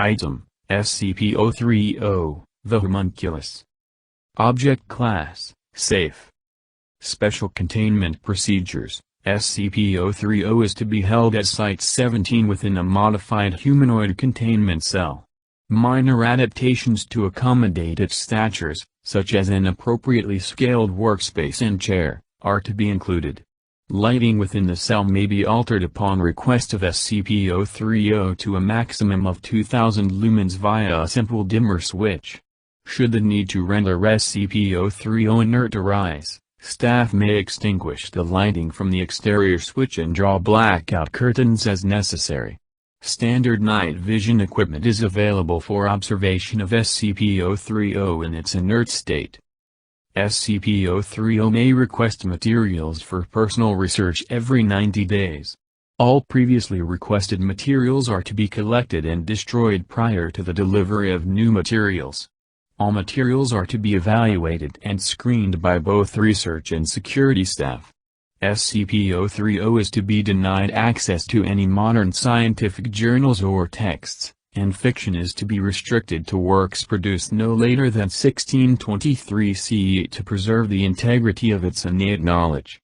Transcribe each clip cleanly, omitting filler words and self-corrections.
Item, SCP-030, the Homunculus. Object Class, Safe. Special Containment Procedures. SCP-030 is to be held at Site-17 within a modified humanoid containment cell. Minor adaptations to accommodate its statures, such as an appropriately scaled workspace and chair, are to be included. Lighting within the cell may be altered upon request of SCP-030 to a maximum of 2000 lumens via a simple dimmer switch. Should the need to render SCP-030 inert arise, staff may extinguish the lighting from the exterior switch and draw blackout curtains as necessary. Standard night vision equipment is available for observation of SCP-030 in its inert state. SCP-030 may request materials for personal research every 90 days. All previously requested materials are to be collected and destroyed prior to the delivery of new materials. All materials are to be evaluated and screened by both research and security staff. SCP-030 is to be denied access to any modern scientific journals or texts, and fiction is to be restricted to works produced no later than 1623 CE to preserve the integrity of its innate knowledge.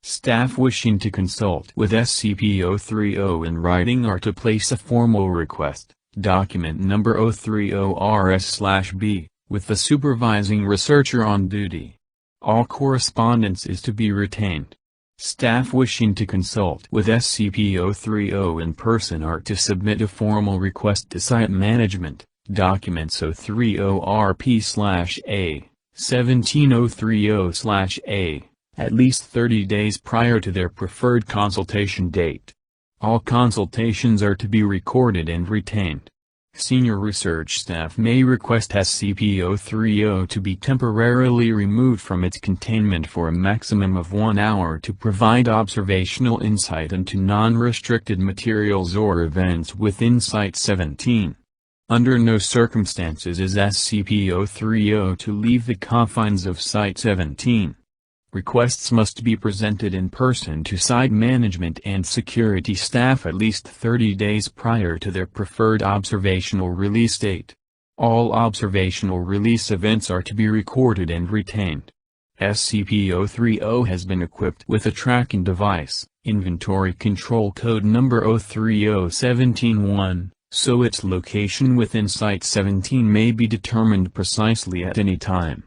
Staff wishing to consult with SCP-030 in writing are to place a formal request, document number 030-RS/B, with the supervising researcher on duty. All correspondence is to be retained. Staff wishing to consult with SCP-030 in person are to submit a formal request to Site Management, documents 030-RP/A, 17030/A, at least 30 days prior to their preferred consultation date. All consultations are to be recorded and retained. Senior research staff may request SCP-030 to be temporarily removed from its containment for a maximum of 1 hour to provide observational insight into non-restricted materials or events within Site-17. Under no circumstances is SCP-030 to leave the confines of Site-17. Requests must be presented in person to Site Management and security staff at least 30 days prior to their preferred observational release date. All observational release events are to be recorded and retained. SCP-030 has been equipped with a tracking device, Inventory Control Code number 030-17-1, so its location within Site-17 may be determined precisely at any time.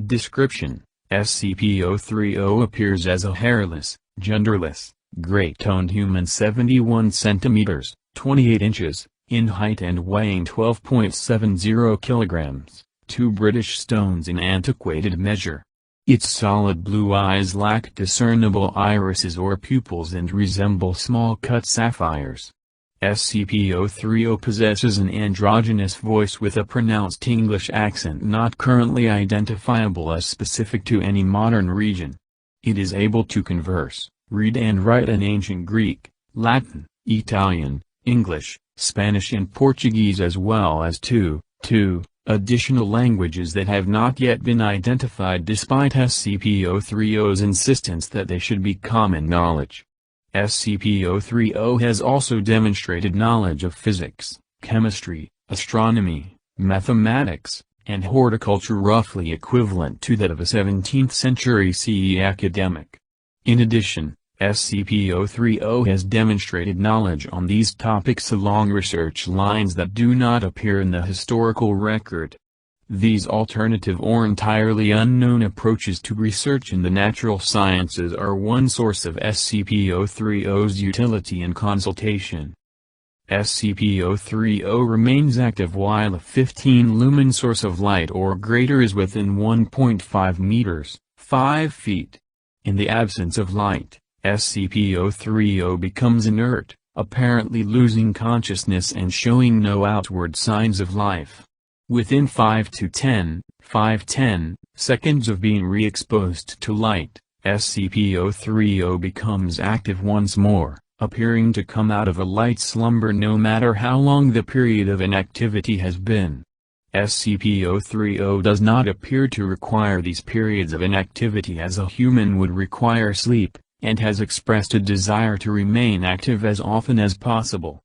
Description: SCP-030 appears as a hairless, genderless, gray-toned human 71 cm, 28 inches, in height and weighing 12.70 kilograms, 2 British stones in antiquated measure. Its solid blue eyes lack discernible irises or pupils and resemble small-cut sapphires. SCP-030 possesses an androgynous voice with a pronounced English accent not currently identifiable as specific to any modern region. It is able to converse, read and write in Ancient Greek, Latin, Italian, English, Spanish and Portuguese as well as two additional languages that have not yet been identified despite SCP-030's insistence that they should be common knowledge. SCP-030 has also demonstrated knowledge of physics, chemistry, astronomy, mathematics, and horticulture roughly equivalent to that of a 17th century CE academic. In addition, SCP-030 has demonstrated knowledge on these topics along research lines that do not appear in the historical record. These alternative or entirely unknown approaches to research in the natural sciences are one source of SCP-030's utility and consultation. SCP-030 remains active while a 15 lumen source of light or greater is within 1.5 meters, 5 feet. In the absence of light, SCP-030 becomes inert, apparently losing consciousness and showing no outward signs of life. Within 5 to 10 seconds of being re-exposed to light, SCP-030 becomes active once more, appearing to come out of a light slumber no matter how long the period of inactivity has been. SCP-030 does not appear to require these periods of inactivity as a human would require sleep, and has expressed a desire to remain active as often as possible.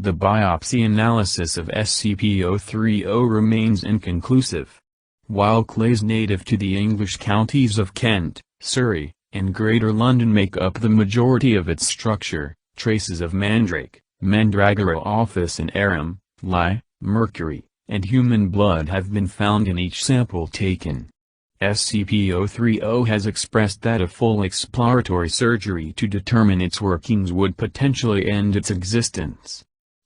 The biopsy analysis of SCP-030 remains inconclusive. While clays native to the English counties of Kent, Surrey, and Greater London make up the majority of its structure, traces of mandrake, mandragora and arum, lye, mercury, and human blood have been found in each sample taken. SCP-030 has expressed that a full exploratory surgery to determine its workings would potentially end its existence.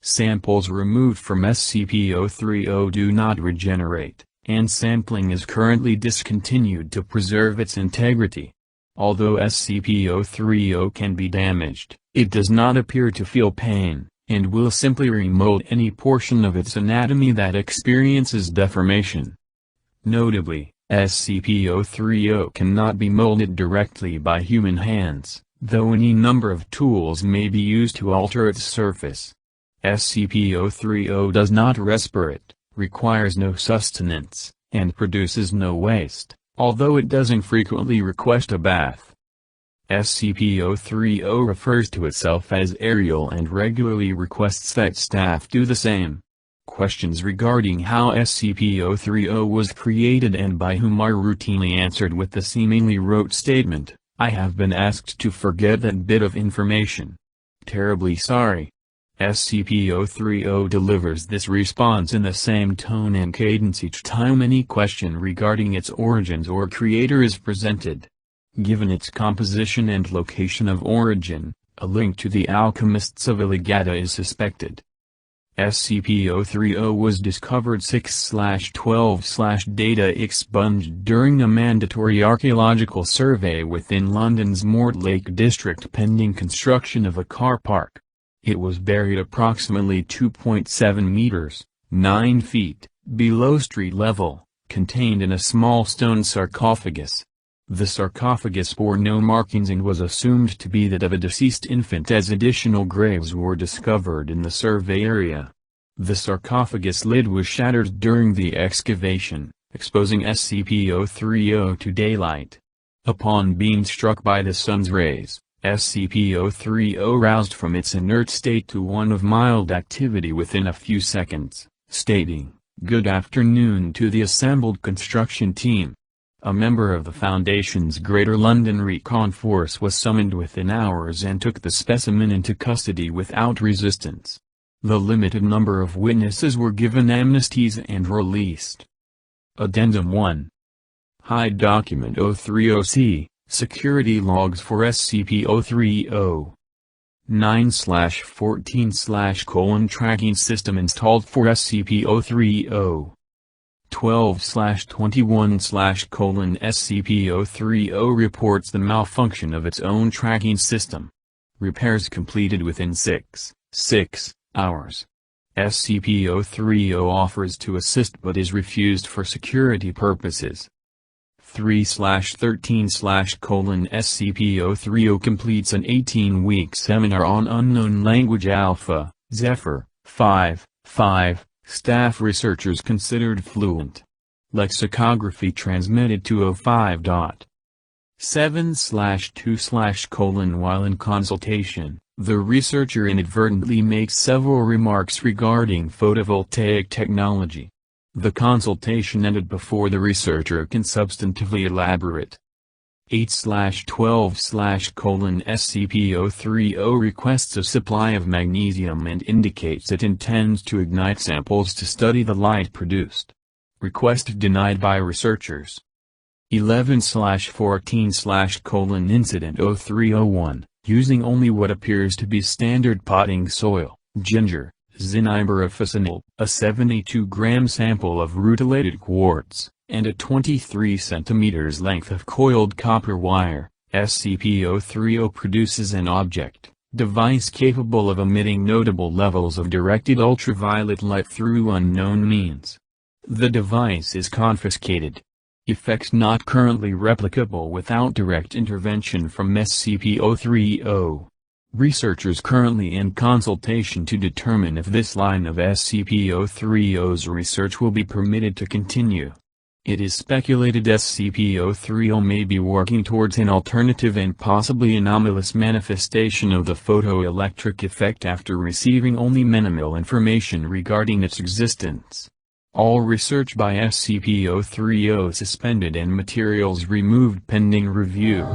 Samples removed from SCP-030 do not regenerate, and sampling is currently discontinued to preserve its integrity. Although SCP-030 can be damaged, it does not appear to feel pain, and will simply remold any portion of its anatomy that experiences deformation. Notably, SCP-030 cannot be molded directly by human hands, though any number of tools may be used to alter its surface. SCP-030 does not respirate, requires no sustenance, and produces no waste, although it does infrequently request a bath. SCP-030 refers to itself as Ariel and regularly requests that staff do the same. Questions regarding how SCP-030 was created and by whom are routinely answered with the seemingly rote statement, "I have been asked to forget that bit of information. Terribly sorry." SCP-030 delivers this response in the same tone and cadence each time any question regarding its origins or creator is presented. Given its composition and location of origin, a link to the alchemists of Illigata is suspected. SCP-030 was discovered 6/12/data expunged during a mandatory archaeological survey within London's Mortlake district pending construction of a car park. It was buried approximately 2.7 meters, 9 feet, below street level, contained in a small stone sarcophagus. The sarcophagus bore no markings and was assumed to be that of a deceased infant as additional graves were discovered in the survey area. The sarcophagus lid was shattered during the excavation, exposing SCP-030 to daylight. Upon being struck by the sun's rays, SCP-030 roused from its inert state to one of mild activity within a few seconds, stating, "Good afternoon" to the assembled construction team. A member of the Foundation's Greater London Recon Force was summoned within hours and took the specimen into custody without resistance. The limited number of witnesses were given amnesties and released. Addendum 1. Hide Document 030-C, Security Logs for SCP-030. 9/14/ Tracking System installed for SCP-030. 12/21/ SCP-030 reports the malfunction of its own tracking system. Repairs completed within 6 hours. SCP-030 offers to assist but is refused for security purposes. 3/13/ SCP-030 completes an 18-week seminar on Unknown Language Alpha, Zephyr 5. Staff researchers considered fluent. Lexicography transmitted to 05.7/2/: While in consultation, the researcher inadvertently makes several remarks regarding photovoltaic technology. The consultation ended before the researcher can substantively elaborate. 8/12/ SCP-030 requests a supply of magnesium and indicates it intends to ignite samples to study the light produced. Request denied by researchers. 11/14/ Incident 0301, using only what appears to be standard potting soil, ginger, Zinniber officinal, a 72-gram sample of rutilated quartz, and a 23 cm length of coiled copper wire, SCP-030 produces an object, device capable of emitting notable levels of directed ultraviolet light through unknown means. The device is confiscated. Effects not currently replicable without direct intervention from SCP-030. Researchers currently in consultation to determine if this line of SCP-030's research will be permitted to continue. It is speculated SCP-030 may be working towards an alternative and possibly anomalous manifestation of the photoelectric effect after receiving only minimal information regarding its existence. All research by SCP-030 suspended and materials removed pending review.